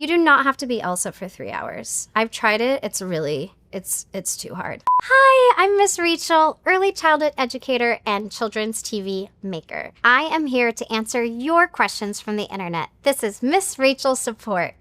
You do not have to be Elsa for 3 hours. I've tried it. It's too hard. Hi, I'm Miss Rachel, early childhood educator and children's TV maker. I am here to answer your questions from the internet. This is Miss Rachel Support.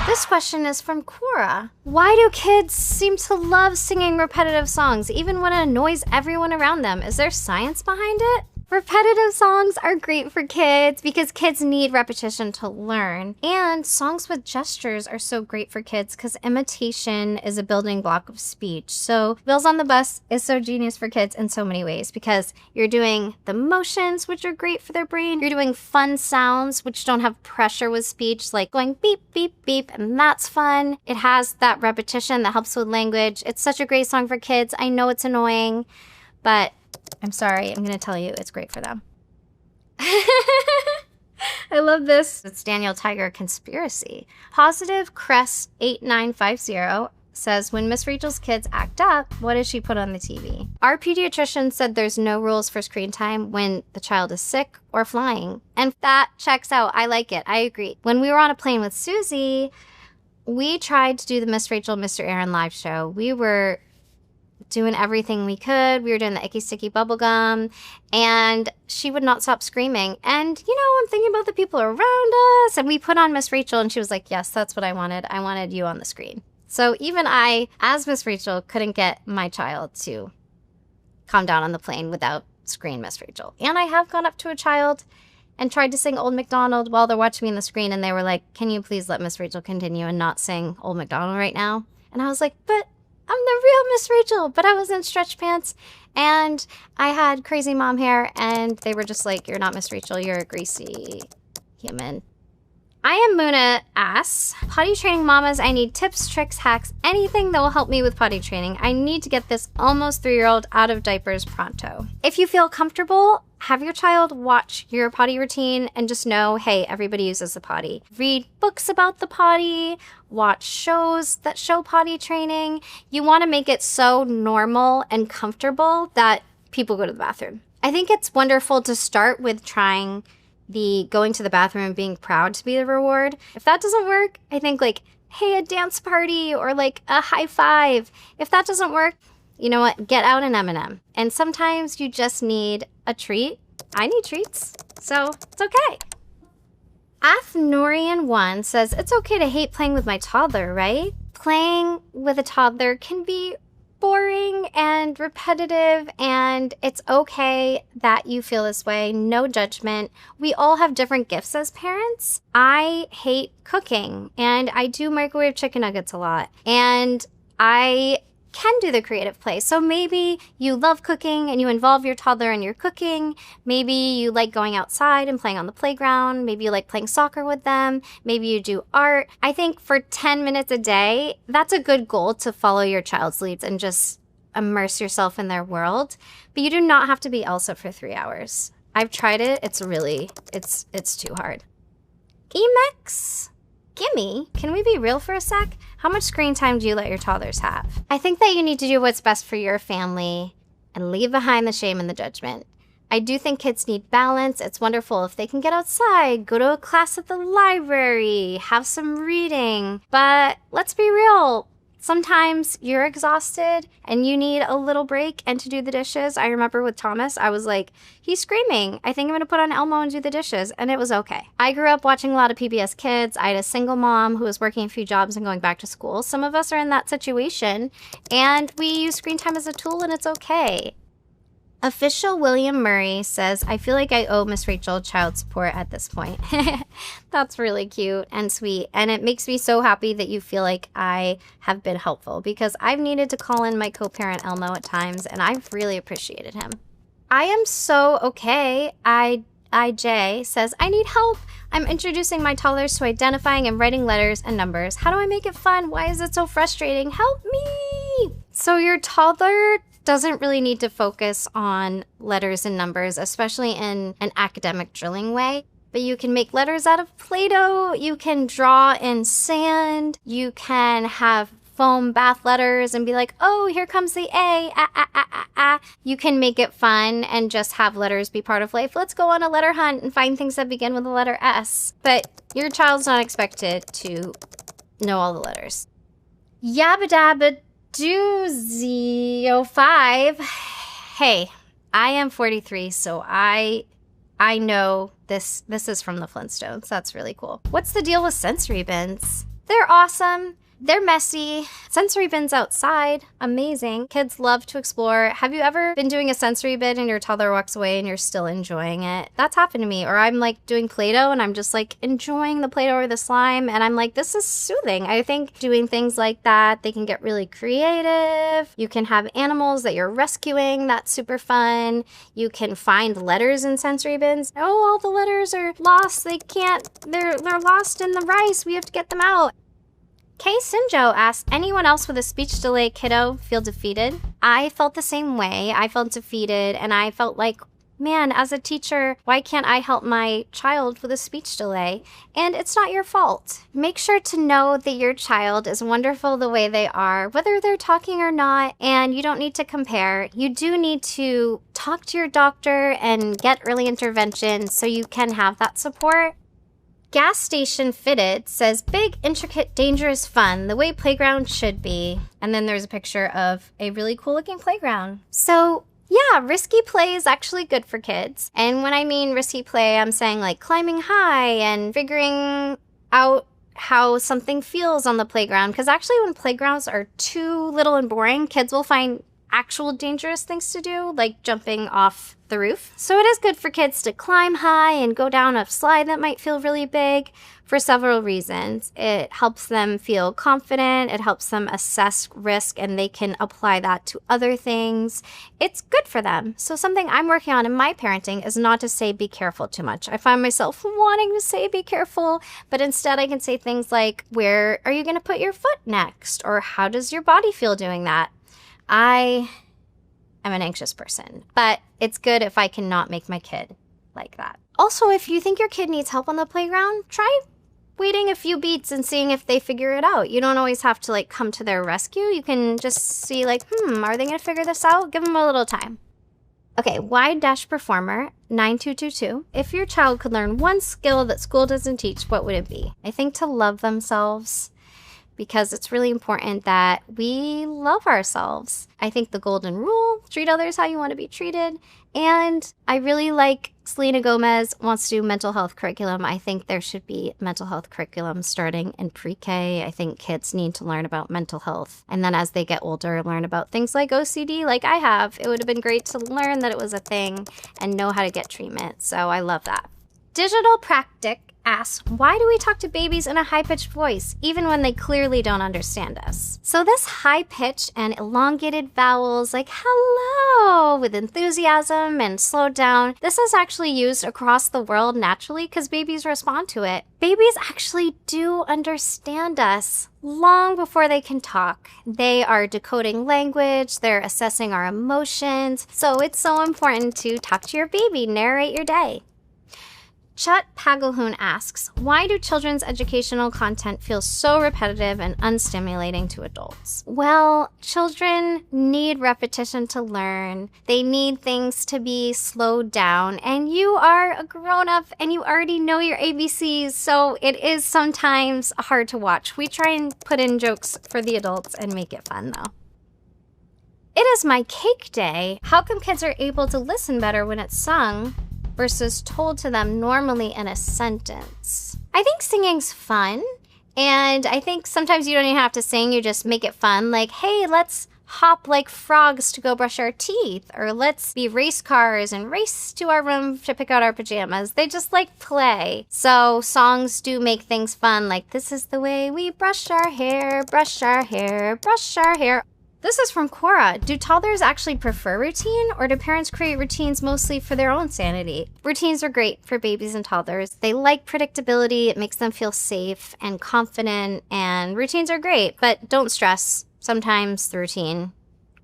This question is from Cora. Why do kids seem to love singing repetitive songs, even when it annoys everyone around them? Is there science behind it? Repetitive songs are great for kids because kids need repetition to learn. And songs with gestures are so great for kids because imitation is a building block of speech. So Wheels on the Bus is so genius for kids in so many ways because you're doing the motions, which are great for their brain. You're doing fun sounds, which don't have pressure with speech, like going beep, beep, beep, and that's fun. It has that repetition that helps with language. It's such a great song for kids. I know it's annoying, but I'm sorry, I'm going to tell you it's great for them. I love this. It's Daniel Tiger Conspiracy. Positive Cress 8950 says, when Miss Rachel's kids act up, what does she put on the TV? Our pediatrician said there's no rules for screen time when the child is sick or flying. And that checks out. I like it. I agree. When we were on a plane with Susie, we tried to do the Miss Rachel, Mr. Aaron live show. We were doing everything we could. We were doing the icky sticky bubblegum, and she would not stop screaming. And, I'm thinking about the people around us, and we put on Miss Rachel, and she was like, yes, that's what I wanted. I wanted you on the screen. So even I, as Miss Rachel, couldn't get my child to calm down on the plane without screen Miss Rachel. And I have gone up to a child and tried to sing Old MacDonald while they're watching me on the screen, and they were like, can you please let Miss Rachel continue and not sing Old MacDonald right now? And I was like, but I'm the real Miss Rachel, but I was in stretch pants, and I had crazy mom hair, and they were just like, you're not Miss Rachel, you're a greasy human. I am Muna Ass. Potty training mamas, I need tips, tricks, hacks, anything that will help me with potty training. I need to get this almost 3-year-old out of diapers pronto. If you feel comfortable, have your child watch your potty routine and just know, hey, everybody uses the potty. Read books about the potty, watch shows that show potty training. You want to make it so normal and comfortable that people go to the bathroom. I think it's wonderful to start with trying the going to the bathroom and being proud to be the reward. If that doesn't work, I think hey, a dance party or a high five. If that doesn't work, you know what? Get out an M&M. And sometimes you just need a treat. I need treats, so it's okay. Athnorian1 says, it's okay to hate playing with my toddler, right? Playing with a toddler can be boring and repetitive, and it's okay that you feel this way. No judgment. We all have different gifts as parents. I hate cooking, and I do microwave chicken nuggets a lot, and I can do the creative play. So maybe you love cooking and you involve your toddler in your cooking. Maybe you like going outside and playing on the playground. Maybe you like playing soccer with them. Maybe you do art. I think for 10 minutes a day, that's a good goal to follow your child's leads and just immerse yourself in their world. But you do not have to be Elsa for 3 hours. I've tried it. It's too hard. Emex? Gimme, can we be real for a sec? How much screen time do you let your toddlers have? I think that you need to do what's best for your family and leave behind the shame and the judgment. I do think kids need balance. It's wonderful if they can get outside, go to a class at the library, have some reading. But let's be real. Sometimes you're exhausted and you need a little break and to do the dishes. I remember with Thomas, I was like, he's screaming. I think I'm going to put on Elmo and do the dishes. And it was okay. I grew up watching a lot of PBS Kids. I had a single mom who was working a few jobs and going back to school. Some of us are in that situation, and we use screen time as a tool, and it's okay. Official William Murray says, I feel like I owe Miss Rachel child support at this point. That's really cute and sweet. And it makes me so happy that you feel like I have been helpful, because I've needed to call in my co-parent Elmo at times, and I've really appreciated him. I am so okay. IJ says, I need help. I'm introducing my toddlers to identifying and writing letters and numbers. How do I make it fun? Why is it so frustrating? Help me. So your toddler doesn't really need to focus on letters and numbers, especially in an academic drilling way. But you can make letters out of Play-Doh, you can draw in sand, you can have foam bath letters and be like, oh, here comes the A, ah, ah, ah, ah, ah. You can make it fun and just have letters be part of life. Let's go on a letter hunt and find things that begin with the letter S. But your child's not expected to know all the letters. Yabba dabba doozy 05. Hey, I am 43, so I know this is from the Flintstones. That's really cool. What's the deal with sensory bins? They're awesome. They're messy. Sensory bins outside, amazing. Kids love to explore. Have you ever been doing a sensory bin and your toddler walks away and you're still enjoying it? That's happened to me. Or I'm like doing Play-Doh and I'm just like enjoying the Play-Doh or the slime. And I'm like, this is soothing. I think doing things like that, they can get really creative. You can have animals that you're rescuing. That's super fun. You can find letters in sensory bins. Oh, all the letters are lost. They're lost in the rice. We have to get them out. Kay Sinjo asked, anyone else with a speech delay kiddo feel defeated? I felt the same way. I felt defeated and I felt like, man, as a teacher, why can't I help my child with a speech delay? And it's not your fault. Make sure to know that your child is wonderful the way they are, whether they're talking or not, and you don't need to compare. You do need to talk to your doctor and get early intervention so you can have that support. Gas Station Fitted says, big, intricate, dangerous fun, the way playground should be. And then there's a picture of a really cool looking playground. So yeah, risky play is actually good for kids. And when I mean risky play, I'm saying like climbing high and figuring out how something feels on the playground. Because actually when playgrounds are too little and boring, kids will find actual dangerous things to do, like jumping off the roof. So it is good for kids to climb high and go down a slide that might feel really big for several reasons. It helps them feel confident, it helps them assess risk, and they can apply that to other things. It's good for them. So something I'm working on in my parenting is not to say be careful too much. I find myself wanting to say be careful, but instead I can say things like, where are you going to put your foot next? Or how does your body feel doing that? I am an anxious person, but it's good if I cannot make my kid like that. Also, if you think your kid needs help on the playground, try waiting a few beats and seeing if they figure it out. You don't always have to like come to their rescue. You can just see like, are they going to figure this out? Give them a little time. Okay, wide-performer 9222. If your child could learn one skill that school doesn't teach, what would it be? I think to love themselves, because it's really important that we love ourselves. I think the golden rule, treat others how you want to be treated. And I really like Selena Gomez wants to do mental health curriculum. I think there should be mental health curriculum starting in pre-K. I think kids need to learn about mental health. And then as they get older, learn about things like OCD like I have. It would have been great to learn that it was a thing and know how to get treatment. So I love that. Digital Practic asks, why do we talk to babies in a high-pitched voice, even when they clearly don't understand us? So this high-pitched and elongated vowels like hello with enthusiasm and slowed down, this is actually used across the world naturally because babies respond to it. Babies actually do understand us long before they can talk. They are decoding language, they're assessing our emotions, so it's so important to talk to your baby, narrate your day. Chut Pagalhoon asks, why do children's educational content feel so repetitive and unstimulating to adults? Well, children need repetition to learn. They need things to be slowed down. And you are a grown-up and you already know your ABCs, so it is sometimes hard to watch. We try and put in jokes for the adults and make it fun, though. It is my cake day. How come kids are able to listen better when it's sung versus told to them normally in a sentence? I think singing's fun, and I think sometimes you don't even have to sing, you just make it fun. Like, hey, let's hop like frogs to go brush our teeth, or let's be race cars and race to our room to pick out our pajamas. They just like play. So songs do make things fun, like this is the way we brush our hair, brush our hair, brush our hair. This is from Cora. Do toddlers actually prefer routine, or do parents create routines mostly for their own sanity? Routines are great for babies and toddlers. They like predictability. It makes them feel safe and confident, and routines are great, but don't stress. Sometimes the routine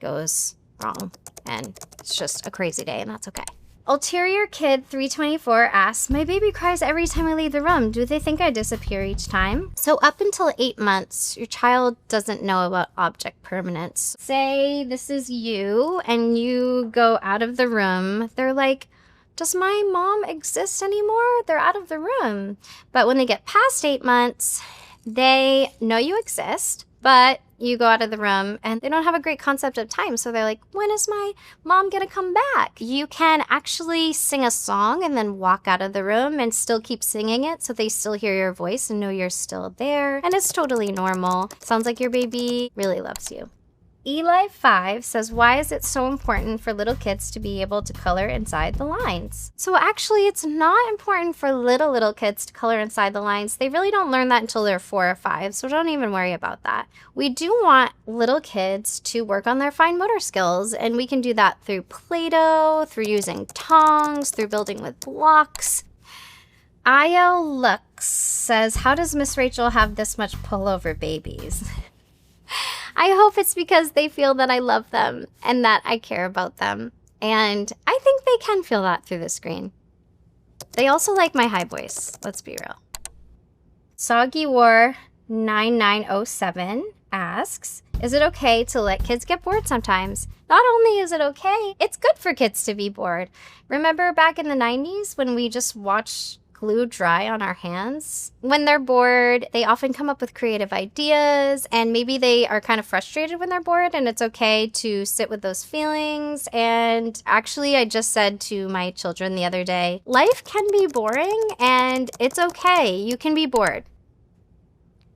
goes wrong, and it's just a crazy day, and that's okay. Ulterior Kid 324 asks, my baby cries every time I leave the room. Do they think I disappear each time? So up until 8 months, your child doesn't know about object permanence. Say this is you and you go out of the room. They're like, does my mom exist anymore? They're out of the room. But when they get past 8 months, they know you exist, but you go out of the room and they don't have a great concept of time. So they're like, when is my mom gonna come back? You can actually sing a song and then walk out of the room and still keep singing it so they still hear your voice and know you're still there. And it's totally normal. Sounds like your baby really loves you. Eli5 says, why is it so important for little kids to be able to color inside the lines? So actually, it's not important for little kids to color inside the lines. They really don't learn that until they're 4 or 5, so don't even worry about that. We do want little kids to work on their fine motor skills, and we can do that through Play-Doh, through using tongs, through building with blocks. IL Lux says, how does Miss Rachel have this much pull over babies? I hope it's because they feel that I love them and that I care about them. And I think they can feel that through the screen. They also like my high voice, let's be real. Soggy War 9907 asks, is it okay to let kids get bored sometimes? Not only is it okay, it's good for kids to be bored. Remember back in the 90s when we just watched glue dry on our hands? When they're bored, they often come up with creative ideas, and maybe they are kind of frustrated when they're bored, and it's okay to sit with those feelings. And actually, I just said to my children the other day, life can be boring, and it's okay. You can be bored.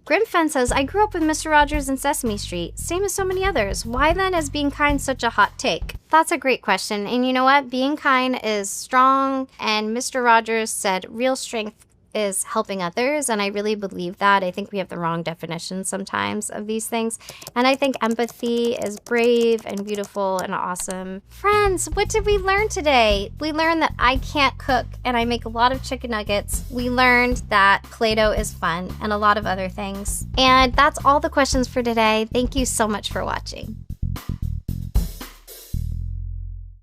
Grimfen says, I grew up with Mr. Rogers and Sesame Street, same as so many others. Why then is being kind such a hot take? That's a great question. And you know what? Being kind is strong. And Mr. Rogers said real strength is helping others. And I really believe that. I think we have the wrong definition sometimes of these things. And I think empathy is brave and beautiful and awesome. Friends, what did we learn today? We learned that I can't cook and I make a lot of chicken nuggets. We learned that Play-Doh is fun and a lot of other things. And that's all the questions for today. Thank you so much for watching.